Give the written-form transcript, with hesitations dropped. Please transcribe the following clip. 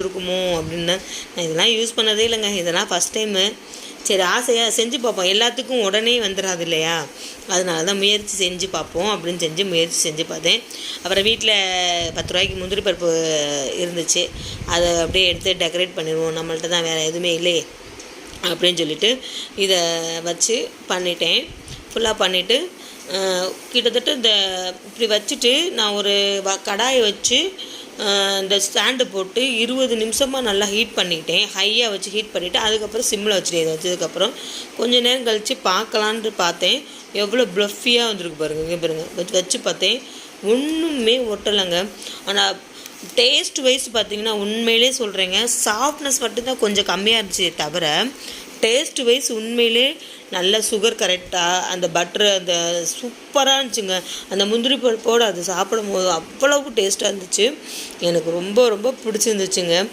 இருக்குமோ அப்படின்னு. நான் இதெல்லாம் யூஸ் பண்ணதே இல்லைங்க, இதெல்லாம் ஃபஸ்ட் டைமு. சரி, ஆசையாக செஞ்சு பார்ப்போம், எல்லாத்துக்கும் உடனே வந்துடாது இல்லையா, அதனால தான் முயற்சி செஞ்சு பார்ப்போம் அப்படின்னு முயற்சி செஞ்சு பார்த்தேன். அப்புறம் வீட்டில் 10 ரூபாய்க்கு முந்திரி பருப்பு இருந்துச்சு, அதை அப்படியே எடுத்து டெக்கரேட் பண்ணிடுவோம், நம்மள்ட்ட தான் வேறு எதுவுமே இல்லையே அப்படின்னு சொல்லிட்டு இதை வச்சு பண்ணிட்டேன். ஃபுல்லாக பண்ணிவிட்டு கிட்டத்தட்ட இப்படி வச்சுட்டு நான் ஒரு கடாயை வச்சு இந்த ஸ்டாண்டு போட்டு 20 நிமிஷமாக நல்லா ஹீட் பண்ணிக்கிட்டேன். ஹையாக வச்சு ஹீட் பண்ணிவிட்டு அதுக்கப்புறம் சிம்மில் வச்சுட்டேன். இதை வச்சதுக்கப்புறம் கொஞ்சம் நேரம் கழித்து பார்க்கலான்ட்டு பார்த்தேன். எவ்வளோ ப்ளஃபியாக வந்துருக்கு பாருங்கள். இங்கே பாருங்கள், வச்சு பார்த்தேன், ஒன்றுமே ஒட்டலைங்க. ஆனால் டேஸ்ட் வைஸ் பார்த்திங்கன்னா உண்மையிலே சொல்கிறேங்க, சாஃப்ட்னஸ் மட்டும்தான் கொஞ்சம் கம்மியாக இருந்துச்சு தவிர டேஸ்ட் வைஸ் உண்மையிலே நல்ல சுகர் கரெக்டாக, அந்த பட்ரு அந்த சூப்பராக இருந்துச்சுங்க. அந்த முந்திரி பருப்போடு அது சாப்பிடும் போது அவ்வளவு டேஸ்ட்டாக இருந்துச்சு. எனக்கு ரொம்ப ரொம்ப பிடிச்சிருந்துச்சுங்க.